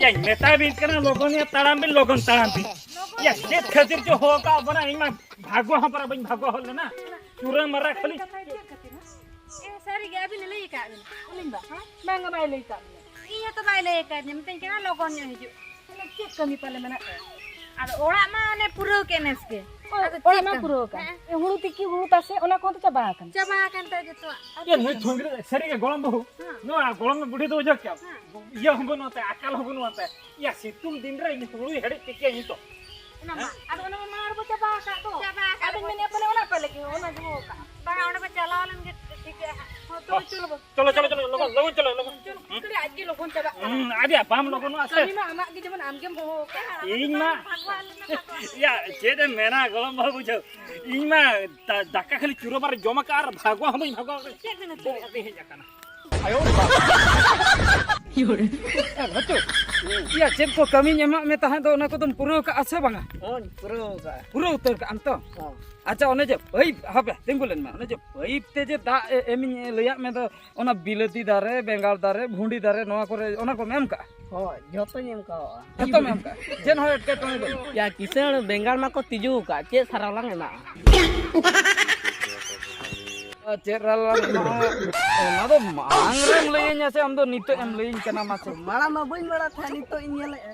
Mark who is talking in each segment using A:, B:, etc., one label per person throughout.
A: या नेता भी करना लोगों ने ताराम भी या चेत खातिर जो होगा बना इमा भागो हम पर बन भागो होले ना चूरा मरा खाली
B: सारी गया भी ले का लिंबा हां
C: मैं बाय ले का
B: iya to baile ka nim ten kana logon nya hiju
C: चेक कमी पाले मना
B: ado ora ma ne puro kenes ke
C: ओला मा पुरो का ए हुळु तिकी हुळु तासे ओना कोन तो चबा kan
B: coba akan ta gitu
A: ये नहीं थोंगरे सरी के गोलम बहु नो गोलम में बुढ़ी तो जो क्या ये हम बनो होता है अकल हम बनो होता है या सितुम दिन रे इन हुळु हेडे टिके इन तो
B: nama
C: ado ओना मार बो चबा का तो
B: coba
C: अबे मैंने अपने ओला पाले के ओना जो का
B: bang ona ba chalawalan ke ठीक है
C: तो चलो
A: चलो चलो चलो लोगन चलो लोगन
C: करे आज के लोगन चबा
A: आदि बाम लोगन आसे
C: कमी मा आमा के जमन आमगे हो का
A: इन मा या जेदे मेना गोलम बहु बुझो इन मा दाका खाली चुरो बार जमा कार भागो हम भागो
B: check na
A: अति हे जाकना आयो भट्टू या चेक को कमी ᱧᱟᱢᱟᱜ ᱢᱮ ᱛᱟᱦᱮᱸ ᱫᱚ ᱚᱱᱟ ᱠᱚᱫᱚᱢ ᱯᱩᱨᱟᱹᱣ ᱠᱟᱜᱼᱟ ᱥᱮ ᱵᱟᱝᱟ ᱯᱩᱨᱟᱹᱣ ᱩᱛᱟᱹᱨ ᱠᱟᱜᱼᱟᱢ ᱛᱚ ᱟᱪᱪᱷᱟ ᱚᱱᱮ ᱡᱮ ᱯᱟᱭᱤᱯ ᱦᱟᱯᱮ ᱛᱤᱸᱜᱩ ᱞᱮᱱ ᱢᱮ ᱚᱱᱮ ᱡᱮ ᱯᱟᱭᱤᱯ ᱛᱮ ᱡᱮ ᱫᱟᱜ ᱮᱢᱤᱧ ᱞᱟᱹᱭᱟᱜ ᱢᱮ ᱫᱚ ᱚᱱᱟ ᱵᱤᱞᱟᱹᱛᱤ ᱫᱟᱨᱮ ᱵᱮᱸᱜᱟᱲ ᱫᱟᱨᱮ ᱵᱷᱩᱸᱰᱤ ᱫᱟᱨᱮ ᱱᱚᱣᱟ ᱠᱚᱨᱮ ᱚᱱᱟ ᱠᱚᱢ ᱮᱢ ᱠᱟᱜᱼᱟ
D: ᱦᱳᱭ ᱡᱚᱛᱚ ᱧᱮᱢ ᱠᱟᱣᱟ
A: ᱡᱚᱛᱚᱢ ᱮᱢ ᱠᱟᱜᱼᱟ ᱪᱮᱫ ᱦᱚᱸ ᱮᱴᱠᱮᱴᱚᱬᱮ ᱫᱚ
D: ᱭᱟ ᱠᱤᱥᱟᱹᱬ ᱵᱮᱸᱜᱟᱲ ᱢᱟᱠᱚ ᱛᱤᱡᱩ ᱠᱟᱜ ᱪᱮᱫ ᱥᱟᱨᱟᱣ ᱞᱟᱝ ᱮᱢᱟᱜᱼᱟ
A: ᱪᱮᱫ ᱨᱟᱞᱟᱝ ᱮᱢᱟᱜᱼᱟ ᱚᱱᱟ ᱫᱚ ᱢᱟᱲᱟᱝ ᱨᱮᱢ ᱞᱟᱹᱭᱟᱹᱧᱟ ᱥᱮ ᱟᱢ ᱫᱚ ᱱᱤᱛᱚᱜ ᱮᱢ ᱞᱟᱹᱭᱟᱹᱧ ᱠᱟᱱᱟ ᱢᱟᱥᱮ
D: ᱢᱟᱲᱟᱝ ᱢᱟ ᱵᱟᱹᱧ ᱵᱟᱲᱟᱭ ᱛᱟᱦᱮᱸ ᱱᱤᱛᱚᱜ ᱤᱧ ᱧᱮᱞᱮᱜᱼᱟ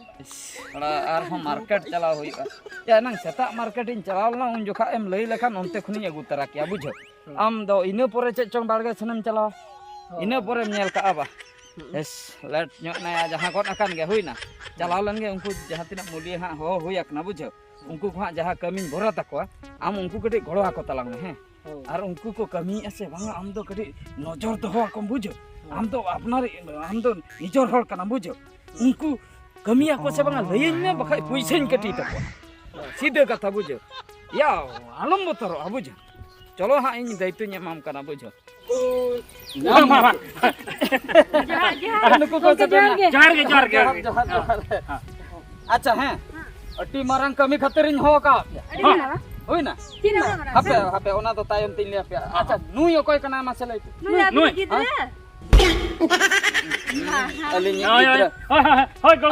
A: ᱛᱷᱚᱲᱟ ᱟᱨᱦᱚᱸ ᱢᱟᱨᱠᱮᱴ ᱪᱟᱞᱟᱣ ᱦᱩᱭᱩᱜᱼᱟ ᱭᱟ ᱱᱟᱝ ᱥᱮᱛᱟᱜ ᱢᱟᱨᱠᱮᱴ ᱤᱧ ᱪᱟᱞᱟᱣ ᱞᱮᱱᱟ ᱩᱱ ᱡᱚᱠᱷᱟ ᱮᱢ ᱞᱟᱹᱭ ᱞᱮᱠᱷᱟᱱ ᱚᱱᱛᱮ ᱠᱷᱚᱱᱤᱧ ᱟᱹᱜᱩ ᱛᱟᱨᱟ ᱠᱮᱭᱟ ᱵᱩᱡᱷᱟᱹᱣ ᱟᱢ ᱫᱚ ᱤᱱᱟᱹ ᱯᱚᱨᱮ ᱪᱮᱫ ᱪᱚᱝ ᱵᱟᱲᱜᱮ ᱥᱮᱱᱮᱢ ᱪᱟᱞᱟᱣᱟ ᱤᱱᱟᱹ ᱯᱚᱨᱮᱢ ᱧᱮᱞ ᱠᱟᱜᱼᱟ ᱵᱟ ᱮᱥ ᱞᱮᱴ ᱧᱚᱜ ᱱᱟᱭᱟ ᱡᱟᱦᱟᱸ ᱜᱚᱫ ᱟᱠᱟᱱ ᱜᱮ ᱦᱩᱭᱱᱟ ᱪᱟᱞᱟᱣ ᱞᱮᱱ ᱜᱮ ᱩᱱᱠᱩ ᱡᱟᱦᱟᱸ ᱛᱤᱱᱟᱹᱜ ᱢᱩᱞᱤᱭᱟᱹ ᱦᱟᱸᱜ ᱦᱚᱦᱚ ᱦᱩᱭ ᱟᱠᱟᱱᱟ ᱵᱩᱡᱷᱟᱹᱣ ᱩᱱᱠᱩ ᱠᱚ ᱦᱟᱸᱜ ᱡᱟᱦᱟᱸ ᱠᱟᱹᱢᱤᱧ ᱵᱷᱚᱨᱟ ᱛᱟᱠᱚᱣᱟ ᱟᱢ ᱩᱱᱠᱩ ᱠᱟᱹᱴᱤᱡ ᱜᱚᱲᱚ ᱟᱠᱚ ᱛᱟᱞᱟᱝ ᱢᱮ ᱦᱮᱸ ᱟᱨ ᱩᱱᱠᱩ ᱠᱚ ᱠᱟᱹᱢᱤᱭᱮᱜᱼᱟ ᱥᱮ ᱵᱟᱝᱟ ᱟᱢ ᱫᱚ ᱠᱟᱹᱴᱤᱡ ᱱᱚᱡᱚᱨ ᱫᱚᱦᱚ ᱟᱠᱚᱢ ᱵᱩᱡᱷᱟᱹᱣ ᱟᱢ ᱫᱚ ᱟᱯᱱᱟᱨ ᱟᱢ ᱫᱚ ᱱᱤᱡᱚᱨ ᱦᱚᱲ ᱠᱟᱱᱟᱢ ᱵᱩᱡᱷᱟᱹᱣ ᱩᱱᱠᱩ ᱠᱟᱹᱢᱤᱭᱟᱠᱚ ᱥᱮ ᱵᱟᱝᱟ ᱞᱟᱹᱭᱟᱹᱧ ᱢᱮ ᱵᱟᱠᱷᱟᱡ ᱯᱩᱭᱥᱟᱹᱧ ᱠᱟᱹᱴᱤ ᱛᱟᱠᱚᱣᱟ ᱥᱤᱫᱷᱟᱹ ᱠᱟᱛᱷᱟ ᱵᱩᱡᱷᱟᱹᱣ ᱭᱟ ᱟᱞᱚᱢ ᱵᱚᱛᱚᱨᱚᱜᱼᱟ ᱵᱩᱡᱷᱟᱹᱣ ᱪᱚᱞᱚ ᱦᱟᱸᱜ ᱤᱧ ᱫᱟᱭᱤᱛᱛᱚᱧ ᱮᱢᱟᱢ ᱠᱟᱱᱟ ᱵᱩᱡᱷᱟᱹᱣ ᱡᱚᱦᱟᱨ ᱜᱮ ᱟᱪᱪᱷᱟ ᱦᱮᱸ ᱟᱹᱰᱤ ᱢᱟᱨᱟᱝ ᱠᱟᱹᱢᱤ ᱠᱷᱟᱹᱛᱤᱨᱤᱧ ᱦᱚᱦᱚ ᱠᱟᱜ ᱯᱮᱭᱟ ᱦᱩᱭᱱᱟ ᱦᱟᱯᱮ ᱦᱟᱯᱮ ᱚᱱᱟ ᱫᱚ ᱛᱟᱭᱚᱢ ᱛᱤᱧ ᱞᱟᱹᱭ ᱟᱯᱮᱭᱟ ᱟᱪᱪᱷᱟ ᱱᱩᱭ ᱚᱠᱚᱭ ᱠᱟᱱᱟᱭ ᱢᱟᱥᱮ ᱞᱟᱹᱭ
B: nuy gidra
A: ᱟᱹᱞᱤᱧ ᱜᱤᱫᱽᱨᱟᱹ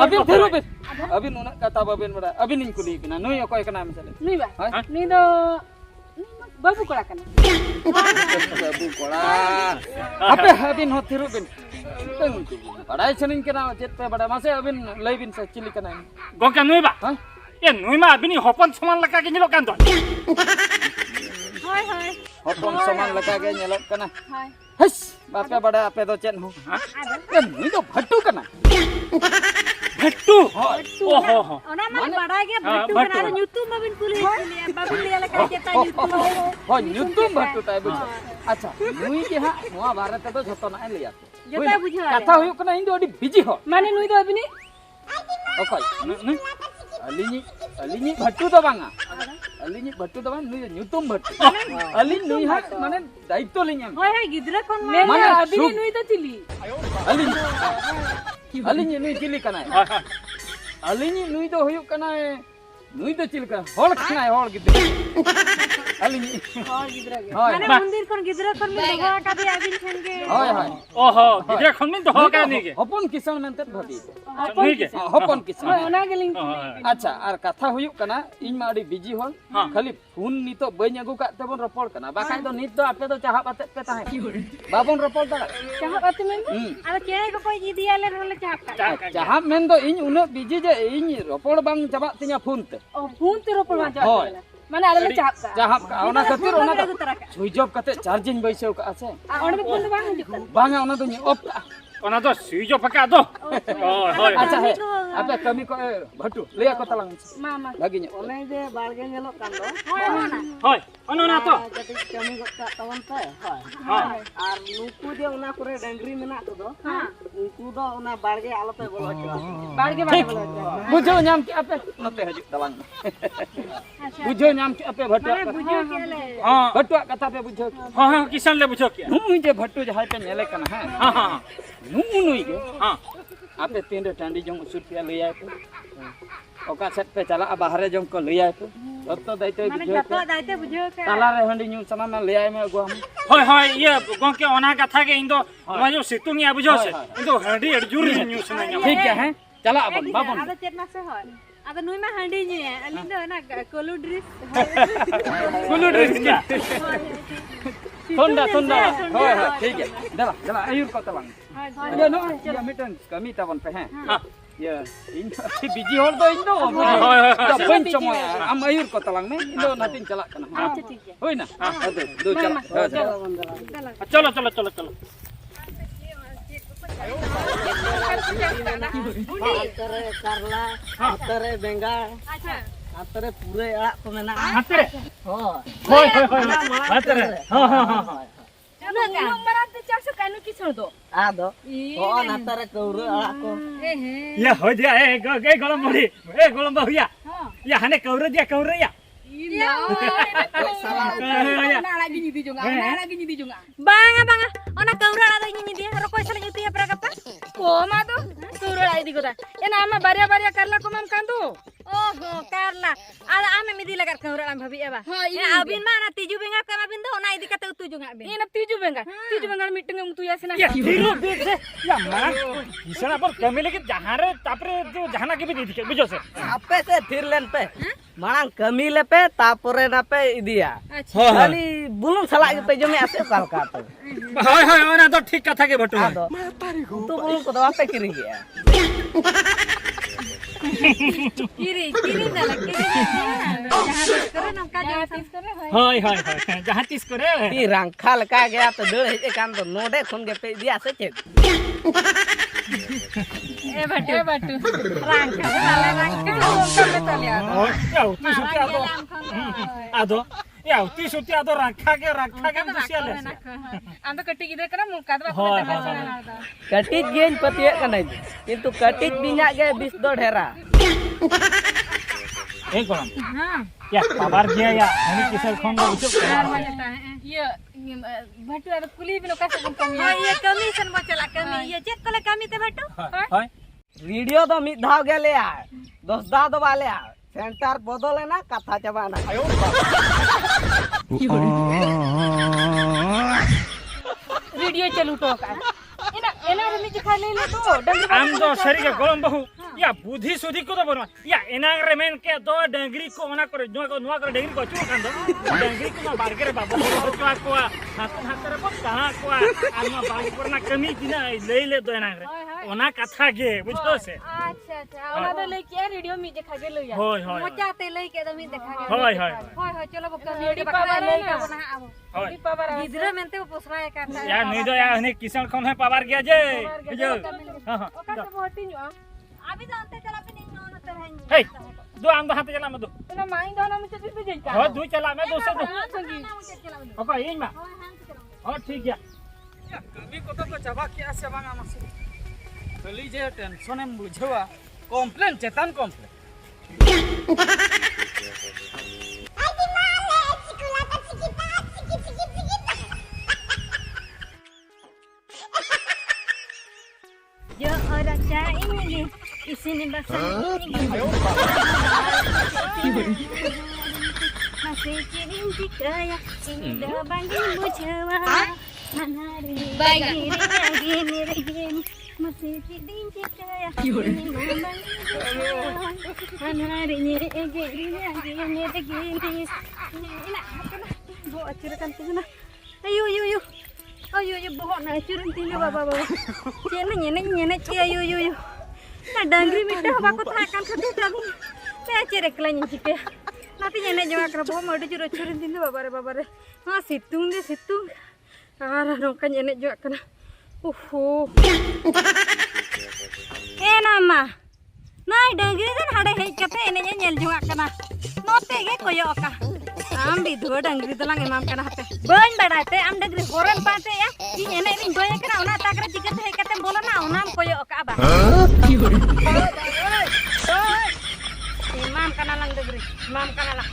A: ᱟᱹᱵᱤᱱ ᱛᱷᱤᱨᱩᱵᱤᱱ ᱟᱹᱵᱤᱱ ᱩᱱᱟᱹᱜ ᱠᱟᱛᱷᱟ ᱵᱟᱵᱤᱱ ᱵᱟᱲᱟᱭᱟ ᱟᱹᱵᱤᱱᱤᱧ ᱠᱩᱞᱤᱭᱮᱫ ᱵᱤᱱᱟ ᱱᱩᱭ ᱚᱠᱚᱭ ᱠᱟᱱᱟᱭ ᱢᱟᱥᱮ ᱞᱟᱹᱭ
C: नुई बा नुई दो बाबू कोड़ा कना
A: ᱵᱟᱹᱵᱩ ᱠᱚᱲᱟ ᱦᱟᱯᱮ ᱟᱹᱵᱤᱱ ᱦᱚᱸ ᱛᱷᱤᱨᱩᱵᱤᱱ ᱵᱟᱲᱟᱭ ᱥᱟᱱᱟᱧ ᱠᱟᱱᱟ ᱪᱮᱫ ᱯᱮ ᱵᱟᱲᱟᱭ ᱢᱟᱥᱮ ᱟᱹᱵᱤᱱ ᱞᱟᱹᱭ ᱵᱤᱱ ᱥᱮ ᱪᱤᱞᱤ ᱠᱟᱱᱟᱭ
E: Gongkan nui ba?
A: ᱦᱮᱸ
E: Nui ma abini hopon saman laka ke nyelok kan to.
B: hoy hoy
A: ᱦᱚᱯᱚᱱ ᱥᱚᱢᱟᱱ ᱞᱮᱠᱟ ᱜᱮ ᱧᱮᱞᱚᱜ ᱠᱟᱱᱟ
B: hoy
A: ᱦᱮᱥ ᱵᱟᱯᱮ ᱵᱟᱲᱟᱭᱟ ᱟᱯᱮ ᱫᱚ ᱪᱮᱫ ᱦᱚᱸ ᱱᱩᱭ ᱫᱚ ᱵᱷᱟᱴᱩ ᱠᱟᱱᱟ
E: Batu. Oh ho.
B: ona ma bada ge batu
E: batu.
B: kana nyutum babin kuli babin liya la ka jeta nyutum
A: ᱦᱳᱭ ᱧᱩᱛᱩᱢ ᱵᱷᱟᱴᱩ ᱛᱟᱭ ᱵᱩᱡᱷᱟᱹᱣ ᱟᱪᱪᱷᱟ ᱱᱩᱭ ᱜᱮ ᱦᱟᱸᱜ ᱱᱚᱣᱟ ᱵᱟᱨᱮ ᱛᱮᱫᱚ ᱡᱷᱚᱛᱚᱱᱟᱜ ᱮ ᱞᱟᱹᱭᱟ
B: jeta bujha
A: ᱠᱟᱛᱷᱟ ᱦᱩᱭᱩᱜ ᱠᱟᱱᱟ ᱤᱧ ᱫᱚ ᱟᱹᱰᱤ ᱵᱤᱡᱤ ᱦᱚᱲ
C: माने नुई दो अबिनी
A: ᱚᱠᱚᱭ ᱟᱹᱞᱤᱧᱤᱡ ᱵᱷᱟᱴᱩ ᱫᱚ ᱵᱟᱝᱟ ᱟᱹᱞᱤᱧᱤᱡ ᱵᱷᱟᱴᱩ ᱫᱚ ᱵᱟᱝ ᱱᱩᱭ ᱧᱩᱛᱩᱢ ᱵᱷᱟᱴᱩ ᱟᱹᱞᱤᱧ ᱱᱩᱭ ᱦᱟᱸᱜ ᱢᱟᱱᱮ ᱫᱟᱭᱤᱛᱛᱚ ᱞᱤᱧ ᱮᱢ
B: hoy hoy gidra kon ma
C: मेरे
A: माने
C: अबिनी
A: शुभ-
C: नुई दो चिली
A: ᱟᱹᱞᱤᱧ ᱱᱩᱭ ᱪᱤᱞᱤ ᱠᱟᱱᱟᱭ ᱟᱹᱞᱤᱧᱤᱡ ᱱᱩᱭ ᱫᱚ ᱦᱩᱭᱩᱜ ᱠᱟᱱᱟᱭ ᱱᱩᱭ ᱫᱚ ᱪᱤᱞᱤ ᱠᱟᱱᱟᱭ ᱦᱚᱲ ᱠᱟᱱᱟᱭ ᱦᱚᱲ ᱜᱤᱫᱽᱨᱟᱹ ᱟᱹᱞᱤᱧ
C: और गिदरा के
A: ᱦᱳᱭ
B: mane mandir kon gidra kon me doha ka bi abin chen ge
A: ᱦᱳᱭ ᱦᱳᱭ
E: Oh ho. Gidra kon min to ho ka ni ke.
A: ᱦᱚᱯᱚᱱ ᱠᱤᱥᱟᱹᱬ ᱢᱮᱱᱛᱮ ᱵᱷᱟᱵᱤ
E: Nui ke.
A: ᱦᱚᱯᱚᱱ ᱠᱤᱥᱟᱹᱬ
C: होय ओना गेलिंग
A: ᱟᱪᱪᱷᱟ ᱟᱨ ᱠᱟᱛᱷᱟ ᱦᱩᱭᱩᱜ ᱠᱟᱱᱟ ᱤᱧ ᱢᱟ ᱟᱹᱰᱤ ᱵᱤᱡᱤ ᱦᱚᱲ ᱠᱷᱟᱹᱞᱤ ᱯᱷᱳᱱ ᱱᱤᱛᱚᱜ ᱵᱟᱹᱧ ᱟᱹᱜᱩ ᱠᱟᱜ ᱛᱮᱵᱚᱱ ᱨᱚᱯᱚᱲ ᱠᱟᱱᱟ ᱵᱟᱠᱷᱟᱡ ᱫᱚ ᱱᱤᱛ ᱫᱚ ᱟᱯᱮ ᱫᱚ चाहap ᱟᱛᱮᱫ ᱯᱮ ᱛᱟᱦᱮᱸ ᱵᱟᱵᱚᱱ ᱨᱚᱯᱚᱲ ᱫᱟᱲᱮᱭᱟᱜᱼᱟ
C: चाहत आते में
B: ado chere ko koy gidiya le role chap ka
A: चाहap ᱢᱮᱱ ᱫᱚ ᱤᱧ ᱩᱱᱟᱹᱜ ᱵᱤᱡᱤ ᱡᱮ ᱤᱧ ᱨᱚᱯᱚᱲ ᱵᱟᱝ ᱪᱟᱵᱟᱜ ᱛᱤᱧᱟ ᱯᱷᱳᱱ te
C: ओ फोन ते रोपड़ मा
A: होय।
C: जा माने आले चाहत का
A: चाहap का ona khatir ona
B: agu tara ka
A: switch off কাতে চার্জিং বইছেও কা আছে
C: और भी फोन बांग हिजु
A: বাংা ona do অফ কা
E: Ona to suijo paka do. Oh hoy.
A: আচ্ছা হে আপে kami ko bhatu leya ko talang
C: मामा
A: lagi nya
D: ᱚᱱᱮ ᱡᱮ ᱵᱟᱲᱜᱮ ᱧᱮᱞᱚᱜ ᱠᱟᱱ ᱫᱚ
B: hoy ona
E: Hoy. Ono na to.
D: ᱠᱟᱹᱴᱤᱡ ᱠᱟᱹᱢᱤ ᱜᱚᱫ ᱠᱟᱜ ᱛᱟᱵᱚᱱ ᱯᱮ ᱦᱳᱭ
E: Hoy.
D: ᱟᱨ ᱱᱩᱠᱩ ᱡᱮ ᱚᱱᱟ ᱠᱚᱨᱮ ᱰᱟᱝᱨᱤ ᱢᱮᱱᱟᱜ ᱠᱚᱫᱚ
B: ha
D: ᱩᱱᱠᱩ ᱫᱚ ᱚᱱᱟ ᱵᱟᱲᱜᱮ ᱟᱞᱚᱯᱮ ᱵᱚᱞᱚ ᱦᱚᱪᱚ
C: बाढ़ के बारे बोला
A: bujau nyam ki ape note hajuk talang bujau nyam ki ape bhatu
B: mane bujho ke le
E: Ha.
A: bhatu kata pe bujau
E: Ha ha kisan le bujo ke.
A: nu je bhatu jahai pe nyele kana ha
E: Ha ha.
A: nu nui ge
E: Ha.
A: ape tinde tandi jong usur pia leyai pe oka set pe chala bahare jong ko leyai pe joto daite
B: mane
A: bujau
B: jato daite bujho ka
A: tala re handi nyu sama na leyai me gua
E: Hoy hoy ye gongke ona katha ke indo ma jo situng ya bujo se. Indo handi adjur ni news na nya.
A: ठीक है हैं चला अपन बाबन
B: ada chat masa hon. Ada nui mah handinya. Ani do na kolu dress.
E: Kullu dress क्या
A: Tunda होय होय ठीक है चला चला आयुर को तलांग ये नो ये मीटिंग कमी तबन पे हैं ये इन बिजी होल दो इन दो जबन चमो am आयुर को तलांग में इन दो नातिन चला कना
B: अच्छा ठीक है.
A: होय ना अदे दो चला
E: चलो चलो चलो चलो
D: Antara karla, antara bengal,
B: Acha.
D: antara pure aak ko mena.
E: हाथे
D: Oh.
E: होय होय होय हाथे हां हां हां
C: Ano ka? Ano marante chasu kanu kisur do.
D: Ado. Oh, antara kauru aak ko.
E: या हो दिया ए गोलम बड़ी ए गोलम बहुया या हने कौर दिया कौर या
C: Ana lagi nyidi juga. Ana lagi nyidi juga.
B: Banga banga. Ona kaura ada nyi dia rokoi sala yuti ya prakapa.
C: Koma to? Suru lai di kota. Ena ama baria karla ko mam kandu.
B: Oh, karla. Ada ame midi lagar kaura am bhabi aba. Ya abin mana tiju benga kama bindo ona idi kata utu juga abin.
C: Ena tiju bengal meeting ng tuya sina.
E: या hero देख से या मां किसना पर कमी लेके जहां रे तापरे जो जहाना के भी दी के बुझो से
D: Ape se thirlen pe. Marang kami le pe tapore na pe idia.
B: Acha.
D: Kali bulung salak ke pe jome ase kal ka to.
E: हाय हाय ओना तो ठीक कथा के बटू
D: Ado. Tu bulung ko do ape kiri ya.
B: Kiri dala kiri. Jahan kare nongka jahan tis kare hoy.
E: हाय हाय हाय जहां तीस करे
D: Ti rangkha leka gaya to deur he kan to node khon ge pe dia se chet.
B: Batu. Rangka dala rangka nongka metalya.
E: ओ या उती सुतिया तो आदो या उती सुतिया तो रखा के दुसिया ले
C: Ando keti gidre kana muka do.
E: Hi hi
D: Katit gen patiya kanai. Kintu katit binyak ge bis do dhera.
E: एक गोलम या बाबार गया या हनी किसर खोन दो बुझो
C: Iya, batu ada kuli bino kasa kami.
B: Oh iya kami san mo chala kami. Iya jet kala kami te batu.
E: Hi
D: Video do mid dhaw ge le a. 10 da do wale a. Center bodole na katha chaba na. Ayo.
C: Video chalu to ka. Ena remi jikha le le to. Dangri
E: आम दो शरीर के गोलम बहु या बुद्धि सुधि को तो बनो या एनांग रे मेन के दो डंगरी को मना करे जो को नुआ करे डंगरी को चू कांदो डंगरी को ना बारगे रे बाबू चुआ को हाथ रे बस कहां को आमा बाग पर ना कमी दिना ले दो एनांग रे ओना कथा के बुझो से
B: अच्छा.
C: ona do le ki video mi jikha ge lo ya.
E: होय होय
B: Mocha te lei ke do mi dekha ge.
E: होय होय
B: Hoy chalo bo kami
C: Lady
B: ke bakra
C: Pawar
B: lei
C: na.
B: ka bona abo.
E: होय
B: Gidra mente bo posra ya karta.
E: या नहीं दो या हने किसान खोन है पावर गया जे बुझो हां हां
C: Oka se boti nyo.
B: Abi do ante chala pe ninyo no te hain.
E: हे दो आम दो हाथ चला में दो
C: Ena main do na mi chati pe jika.
E: हो दो चला में दो से दो
C: Sangi.
E: ओका इन में
B: Hoy han te chala.
E: और ठीक है
A: कमी को तो चाबा किया से बांगा मसे खाली जे tension M बुझवा complain Chetan complain
B: Yo ora cha ini isini basa ini. Masih kirim jikaya ini dah bagi bujawa. Manari bagi regini masih kirim jikaya ini manari regini regini. Ina bawa acurkan tina. Ayo bawa na acurkan tina baba. Nyene ayo. Nah dangri midah bako thakan khati tami. Cere kelanya cike. Nanti nyene jawa kerbo mau dicur-curin tina baba re. Ha situng. Ara nongka nyene jawa kana. Nama. Nah dangri kan hade hei kate ene nyel jawa kana. Note ge koyo ka. Am bi dua dangri tulang emam kana hate. Ban badate am dangri horan pate ya. Ki ene ring goya kana ona takra jika hei kate bola na onam koyo ka aba. Imam kana lang dangri. Imam kana lang.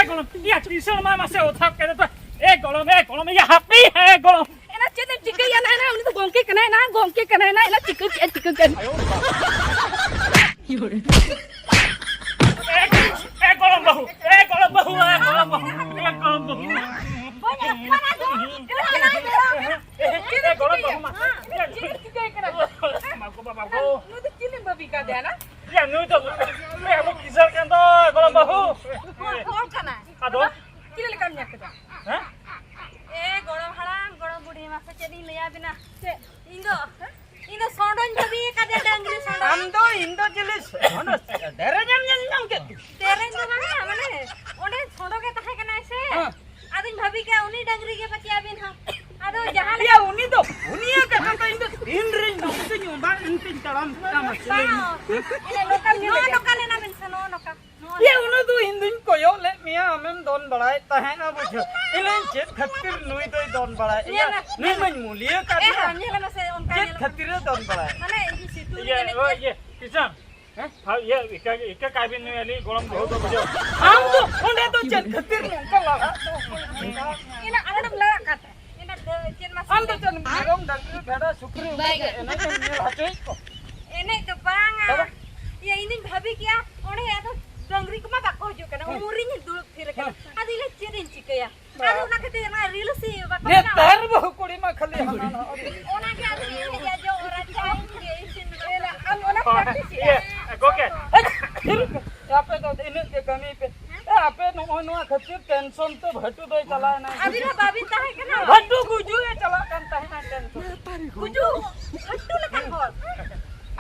E: गोलम या किसान मामा से उठा के तो गोलम या happy है गोलम
C: Ena chete chike ya na uni to gongke kana na ela chike kan.
E: गोलम बहु गोलम बहु
B: Banyak mana tu?
E: Ado?
C: Kira lekam nyak kada.
E: Hah?
B: ગોળો હળામ ગોળો બુઢી માં સચેડી લઈ આવીના છે ઈંદો સોંડોન જબી કાદે ડાંગરી સોંડો
A: આમ તો ઇન્દો ચલે સોનો ડરે જમ કે
B: તેરે તો મને ઓને સોંડો કે તાહે કના છે આદિન ભાભી કે ઉની ડાંગરી કે પછી આવીન હા આદો જહાન
A: યા ઉની તો ઉની કે તો ઇન્દો ઇન રે નમતે ન્યુ બા ઇન્તિન તળામ કામ છે
B: એને લોકલ નો લોકલ ના બિન સનો નોકા
A: ये उन्हें तो हिंदू को यो ले मियां हमें दोन बढ़ाए तहे ना बुझो इलें चेत खत्तिर नुई तो दोन बढ़ाए या नहीं मन मूल्य का
B: ए हाने ले से उनका
A: चेत खत्तिर दोन बढ़ाए
B: माने ई सितु
E: Ye, oh ye, Kisan. Hah? Ye, ika kabin nu ali golam bahut to bujo.
A: हम तो उन्हें तो चेत खत्तिर का लगा
B: ina aladam la kata ina chen mas
A: हम तो चल गरम डॉक्टर बेटा शुक्र है ना मेल हटे को
B: ene to banga ya ini भाभी क्या ओने या तो डंगरी को मा बाको जो kana umuri ni dulu फिर kana adile cherin chikaya adu na kete na reel si bako
A: ने
B: na
A: तार बहु कुड़ी में खाली हना
B: ona ke adile ya jo orang जाएंगे इsin ela am ona practice
E: Ye, go ke.
A: यहाँ पे तो इन्हें के कमी पे यहाँ पे नो खत्तिर टेंशन तो भट्टू तो चला ना
B: अभी ना भाभी ता है kana
A: भट्टू गुजू ये चला करता है ना टेंशन
B: कुजू हट्टू लगा हो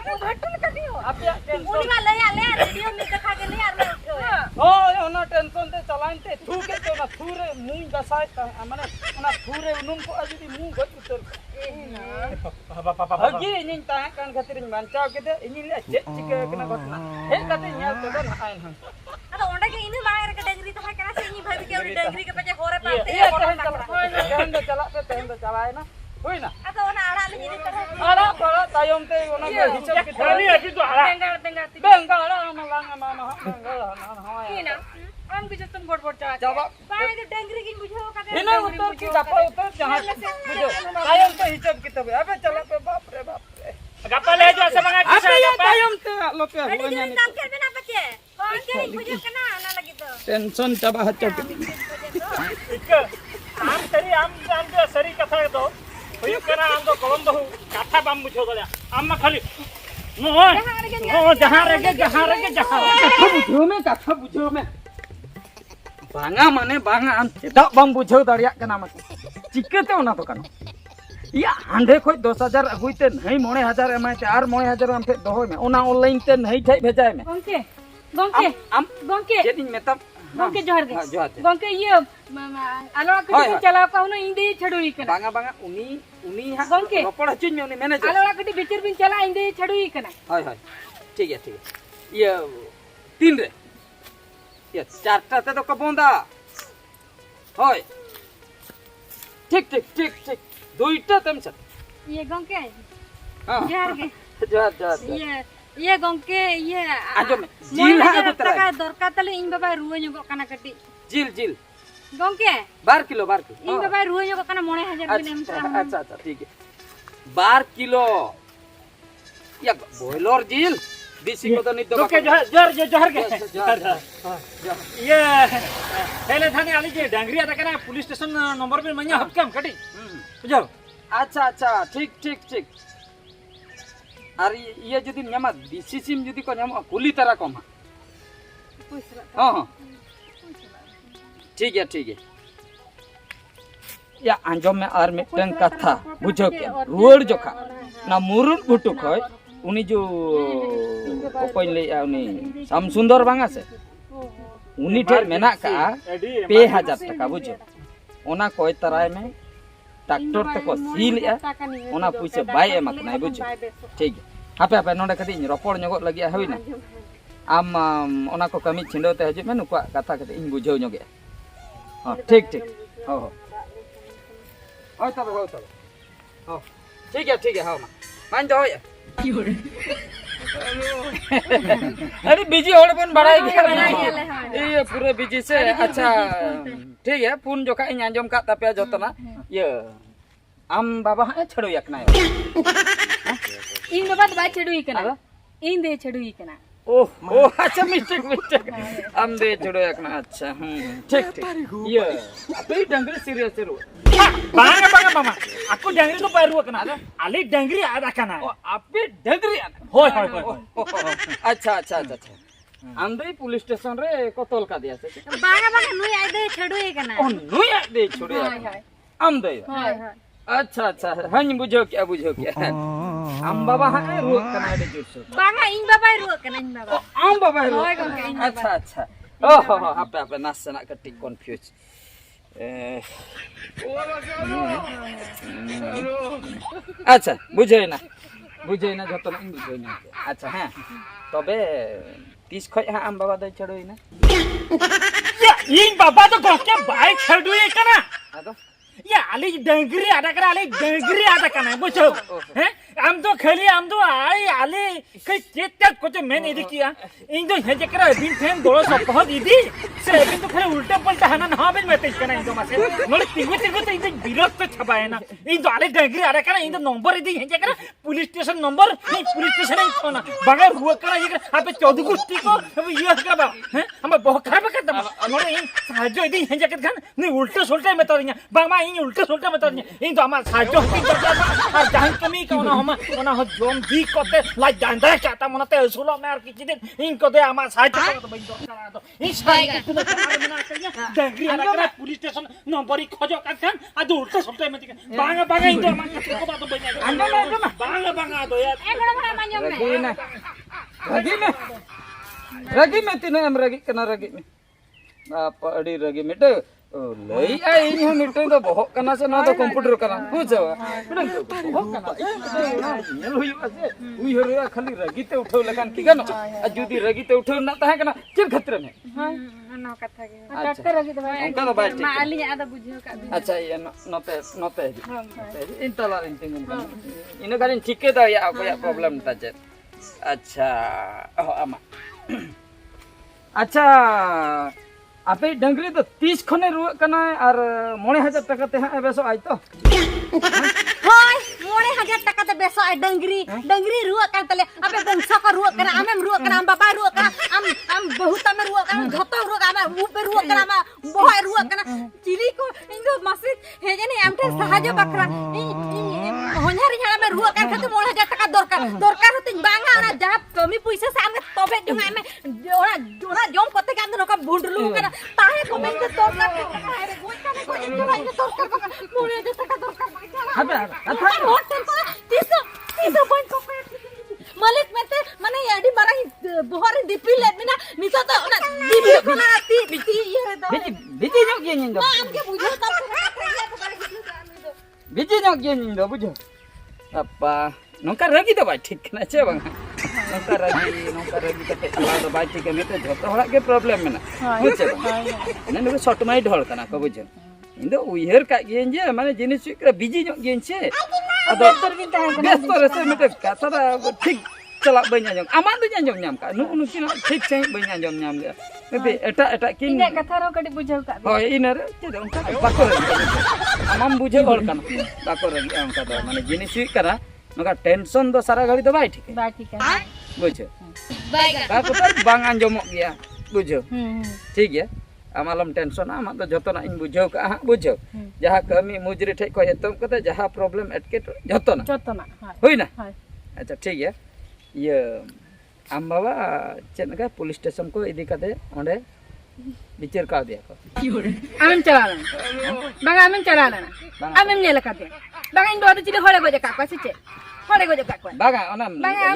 B: अरे हट्टू लगा नहीं हो
A: अब या टेंशन
B: उनी वाला ले वीडियो में दिखा के ले यार मैं उठो
A: ओ ओना टेंशन ते चलाइते थू के तो ना थूरे मुंह दसाय माने ओना थूरे उनुम को अजदी मुंह गज उतर हगी निन ता कान खातिर बांचाव के दे इनी ले चेक चिके कना घटना हे कते न्याल तो ना आइन हम
B: अरे ओंडे के इने मायर के डंगरी ता है kana से इनी भाभी के डंगरी के पचे होरे पाते
A: ये तेहन दे चलाए ना होई ना
B: अतो ओना आड़ा ले इने तरह
A: आड़ा बड़ा तायम ते ओना के हिसाब के
E: Kali aki tu hala.
C: Tengah
A: बेंगाड़ा मलांग मामा बेंगाड़ा ना होय
C: Ina. Am bisa tum bor cak.
A: जवाब
B: पाए के डंगरी की बुझो का
A: इने उत्तर की गप्पा उत्तर जहां बुझो तायम ते हिसाब किताब अबे चला पे बाप रे
E: Gapa le jo semangat
A: अबे
E: Kisan
A: ये
E: gapa.
A: तायम ते लो पे
B: अरे
A: हो
B: जो
A: न्यानी
B: नाम के बिना पचे कौन के बुझो कना ना लगी तो
A: टेंशन चबा हच्चो
E: Ika. Am do sari katha do. Hoyu kana am do golam bahu katha bam bujo gala. Amma khali. No. No, jahan rege.
A: कथा बुझो में बांगा माने बांगा हम चेदा बम बुझो दरिया कना मत चिकते ओना तो कना या हांडे खोय 10000 अगुइते नहीं 9000 एमाइते आर 9000 हम पे दोहोय में ओना ऑनलाइन ते नहीं थाई भेजाय में
C: Gongke.
A: am
C: Gongke.
A: जेदिन मेतब
C: Gongke johar ge.
A: जोहार
C: Gongke ye alo
A: Hoy,
C: aku
A: hoy.
C: chala ka uno inde chadui kana.
A: बांगा बांगा उनी हा
C: Gongke.
A: रोपड़ हचिन में उनी manager
C: Alo aku bichir bin chala inde chadui kana.
A: हाय हाय ठीक है ये 3 रे ये 4टा ते तो कबोंदा हाय ठीक 2टा तम से
B: ये गंके
A: हां
B: जोहार गे
A: जोहार
B: ये गंके ये
A: आजो में जिल हा अगु तरा
B: का दरकार तले इन बाबा रुवे ᱧᱚᱜᱚᱜ kana कटी
A: जिल
B: गंके
A: 12 किलो
B: इन बाबा रुवे ᱧᱚᱜᱚᱜ kana 9000 बिन एम
A: अच्छा ठीक है 12 किलो या बॉयलर जिल देसी को तो नहीं तो
E: Oke, johar ke.
A: जोहार
E: Ye. Hele thane ali je dangri ada kana police station number pe manya hap kam kati. Bujo.
A: अच्छा ठीक और ये जदि न्यामा देसी सिम जदि को न्यामा कुली तरह कम हां ठीक है या आंजम में आर मिटन कथा बुझो के रुवर जोखा ना मुरुन गुटु खय उनी जो कोई ले उनी सम सुंदर बांगा से उनी ठे मेना का 2000 टका बुझो ओना कोई तरह में ट्रैक्टर तक सील ओना पैसा बाय एमक ना बुझो ठीक है हापे नोडे कति रोपड़ ᱧᱚᱜᱚᱜ लगी होइना आम ओना को कमी छिंडोते हजे में नुका कथा कति इन बुझाव ᱧᱚᱜᱮ हां ठीक हो तब हो ठीक है हां मान जाओ अरे बिजी होड़ बन बड़ाई गया ये पूरे बिजी से अच्छा ठीक है पुन जोखा इन आंजम का तपया जतना ये आम बाबा छड़ो यकना
C: In baba ba chadui kana. In de chadui kana.
A: ओह अच्छा मिस्टेक आम दे छड़ो यकना अच्छा ठीक ये अबे डंगरी सीरियस रो
E: Banga mama. Aku dangri tu baru kana. Ali dangri ada kana.
A: अबे डंगरी
E: Hoy.
A: अच्छा आंदे पुलिस स्टेशन रे को तोल का दिया से
B: बागा बागा नुई आइ दे छडुए कना
A: ओ नुई आ दे छोड़े आम दे
B: हाय हाय
A: अच्छा अच्छा हन बुझो क्या आम बाबा हा रुक कना दे जुसो
B: बागा इन बाबा रुक कना इन बाबा
A: आम बाबा रो
B: होय गंके इन बाबा
A: अच्छा अच्छा ओहो आपे नासना कटी कंफ्यूज अच्छा बुझे ना जतो ना बुझे ना अच्छा हां तबे 30 खय हा आम बाबा दे चढ़ोई ना
E: या इन बाबा तो गोके बाइक छडुए कना
A: आदो
E: या आले डंगरी आदा करा आले डंगरी आदा कना बुझो हैं आम तो खाली आम तो आई आले कई चेत को तो मैंने इदी किया इन तो हे जकरा दिन फेन दोलो सपह दीदी से बिन तो खाली उल्टा पलटा हना ना बेन में कना इन तो मासे नोले तिगु तो इन विरोध तो छबाए ना इन तो आले डंगरी आदा कना इन तो नंबर इदी हे जकरा पुलिस स्टेशन नंबर नहीं पुलिस स्टेशन नहीं कोना बगैर हुआ कना ये आपे 14 गुस्ती को अब ये करबा हैं हम बहुत खराब करता नोले इन साजो इदी हे जकत खान नहीं उल्टा सुल्टा में तो बामा इन उल्टा सुल्टा में तो इन तो हमार साजो हती करता और जहां कमी कोना हम ओना हो जोम दी कोते ला जानदा चाहता मनते सुलो में और किछि दिन इन को दे हमार साजो तो बई करा दो इन साजो तो मना करिया डंगरी आला पुलिस स्टेशन नंबर खोजो कान आज उल्टा सुल्टा में बांगा बांगा इन तो हमार को बात तो बई बांगा बांगा दो यार
B: एगड़ा बड़ा मान्यम में
A: रगी में तीन एम रगी कना रगी में बाप अड़ी रगी में तो लई आई इन हो मिटे तो बहुत कना से ना तो कंप्यूटर कना बुझो बहुत कना नेल हुई आसे उई हरे खाली रगी ते उठो लखान की गनो जुदी रगी ते उठो ना ताहे कना चिर खतर में
B: हां ना कथा के
A: डॉक्टर
B: रगी तो भाई
A: उनका तो बात ठीक
B: माली आदा बुझियो का
A: अच्छा ये नोते इन तला इन तिंगन इन गालिन ठीके दा या कोई प्रॉब्लम ताजे अच्छा ओ आमा अच्छा आपे डंगरी तो 30 खने रुआ कना और 9000 टका ते हा बेसो आई तो
B: होय 9000 टका ते बेसो आई डंगरी रुआ का तले आपे बंसा का रुआ कना आमेम रुआ कना हम बाबा रुआ कना हम बहुत में रुआ कना झतो रुआ कना ऊपर रुआ कना बोय रुआ कना चिली को इंदो मस्जिद हे जने आमटे सहाजो बकरा होन्यारी हणा में रुआ कना खाते 9000 टका दरकार होतिन बांगा ना जा कमी पैसा से आमे तबे जो में जोना जोम पते का अंदर का भुंडलू कना ताहे कमेंट तो ना रे गोई कने को इंदो दरकार बका 9000 टका दरकार
A: हबे
B: अच्छा होटल को 300 पॉइंट को मालिक मेते माने याडी मारा बोहर दिपिल लेना निसा तो ना दिबी को ना ती ये दो
A: बिजी जो के निंदो
B: ना हमके बुझो तब
A: बिजी जो के निंदो बुझो अपा नोका रगी तो भाई ठीक ना छे बंगा नोका रगी कते अला तो भाई ठीक में तो जतो हड़ा के प्रॉब्लम में ना बुझे ना नो शॉर्ट माइट ढोल कना को बुझे इंदो उइहर का गेन जे माने जिनिस के बिजी जो गेन छे अदो बेस्तर से मिटे कथा ठीक चला बन्या जम आमान दो जम नाम का नु किन ठीक से बन्या जम नाम ले बे एटा किन
B: इने कथा रो कटी बुझाव का
A: होय इनर जे उनका बाको आमाम बुझे बोल कना बाको रगी उनका तो माने जिनिस करा नका टेंशन दो सारा घड़ी तो भाई ठीक है बुझो बाको तो बांग आंजमो गया बुझो ठीक है आमालम टेंशन आमा तो जतो ना इन बुझो का बुझो जहां कमी मुजरी ठे को एतम कते जहां प्रॉब्लम एटके जतो ना होई ना अच्छा ठीक है ये आम बाबा चेनका पुलिस स्टेशन को इदी कते ओंडे बिचार का दिया को
C: आमें चला बांगा आमें चला आमें नेल का दे बांगा इन दो चिले होले गोजे का सिचे होले गोजे का
A: बागा ओना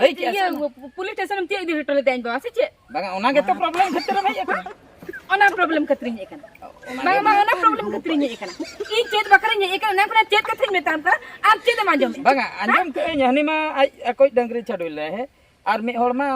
A: लई के
C: ये पुलिस स्टेशन में ती हटले देन बा सिचे
A: बागा ओना के तो प्रॉब्लम खतर भाई
C: ओना प्रॉब्लम कतरी है कना बांगा ओना प्रॉब्लम कतरी है कना ई चेत बकरे है कना ना अपना चेत कतरी में ताम का आप चेत मांजम
A: बागा अंजम के हनी मा कोई डंगरी छडुले है और मी होड़ मा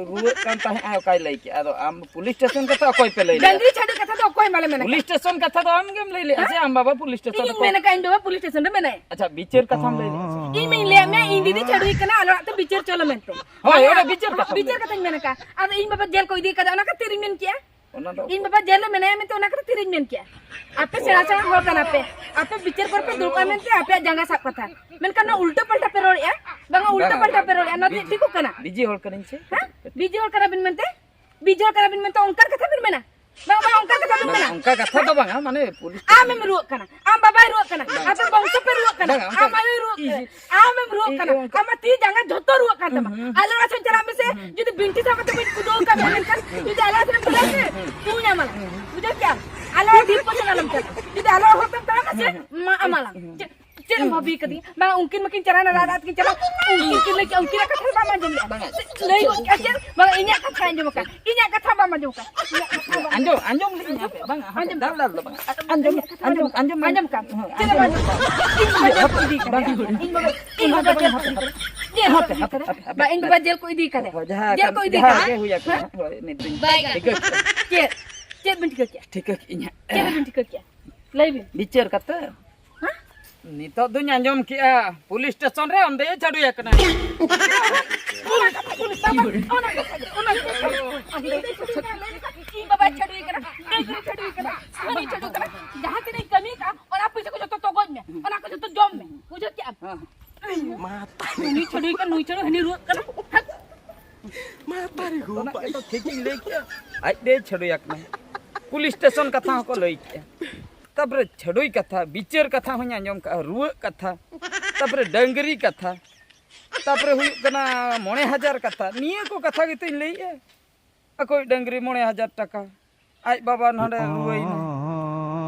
A: रुए कान ताहे आ काय लई के आदो आम पुलिस स्टेशन का तो कोई पे लई
C: डंगरी छडी कथा तो कोई माले में
A: पुलिस स्टेशन कथा तो हम गेम लई ले अच्छा आम बाबा पुलिस स्टेशन
C: ई मैंने काइन दो पुलिस स्टेशन में नहीं
A: अच्छा बिचर कथा हम लई ले
C: ई में ले मैं ई दीदी छडी कना अलो तो बिचर चलो मेंते
A: होय ओडा बिचर कथा
C: मैंने का अब इन बाबा जेल कोई दी का ना का तेरी में किया
A: ओना तो
C: इन बाबा जेल में नहीं में तो ना कर तेरी में किया आपे सेरा सेरा हो कना आपे बिचर कर पे दुकान में ते आपे जंगा साक कथा मेन कना उल्टा पलटा पे रोड़ या बांगा उल्टा पलटा पे रोड़ या नदी ठीक कना
A: बिजी होल करिन छे
C: हां बिजी होल करा बिन में ते बिजी होल करा बिन में तो उनकर कथा बिन में ना bang bang ongkar kata bang
A: ᱚᱱᱠᱟ ᱠᱟᱛᱷᱟ ᱫᱚ ᱵᱟᱝᱟ ᱢᱟᱱᱮ police
C: am em ruak kana am babai ruak kana ape bangsa pe ruak kana
A: Bang, ongkar.
C: am ayo ruak am em ruak kana am ti jangan joto ruak kana ala rasan cara me se jodi binti sama te kudol ka menen kan jodi ala rasan pula se punya malah buja kya ala di pasan alam kan jodi ala hotam ta ka se ma amala Cina hobi kadi, bang mungkin cara narat kin cara mungkin lagi mungkin kata sama jom lagi aja bang ini kata jom kan ini kata sama jom kan
A: anjom li nya pe bang anjom dal bang anjom
C: kan cina bang bang ini bajel ko idi kan jel ko idi kan
A: ke huya ka ni tuñ
C: cek binti ke
A: ठीक है इnya
C: cek binti ke lagi
A: बिचार कते नितो दुñ अंजम किया police station रे अंदे छाडू एकना
C: बाबा छड़ी करा छड़ी करा मनी छड़ी करा जहां के नहीं कमी का और आप पैसे को जो तो गोद में और आप को जो जॉब में मुझे क्या माता नहीं छड़ी का नहीं छड़ी हनी रुक करा
D: माता रे गो
A: तो ठीक ही ले किया आज दे छाडू एकना पुलिस स्टेशन कथा को लई किया तबरे छड़ोई कथा बिचर कथा होኝ अंजम का रुआ कथा तबरे डंगरी कथा तबरे हुई कना 9000 कथा निये को कथा गितई लईए अकोई डंगरी 9000 टका आज बाबा नडे रुइना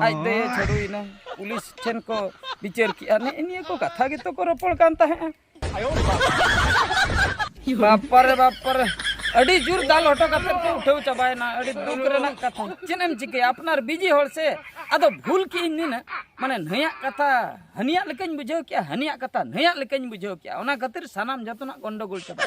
A: आज दे छड़ोइना पुलिस ठेन को बिचर किया ने निये को कथा गितो को रोपड़ कान ताहे आयो बापर अड़ी जुर दाल हटो कते पे उठाव चाबायना अड़ी दुख रेना कथा चिनेम चिके अपनार बिजी होड़ से अदो भूल की इन ना माने नया कथा हनिया लेकन बुझाव किया हनिया कथा नया लेकन बुझाव किया ओना खातिर सनाम जतना गंडगोल चाबा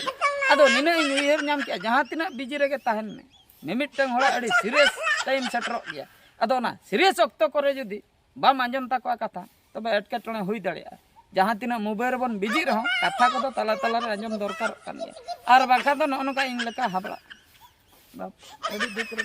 A: अदो निने उयहर नाम किया जहां तिना बिजी रेगे ताहन में मिमिटंग होड़ा अड़ी सीरियस टाइम सेटरो गया अदो ना सीरियस ऑक्तो करे जदी बाम आंजम ताको कथा तबे एटकेटणे हुई दाड़िया जहां तिना मोबाइल बन बिजी रहो कथा को तला तला रे आंजम दरकार कान गया आर बाखा तो नका इन लेका हाबला बाप अड़ी दुख रे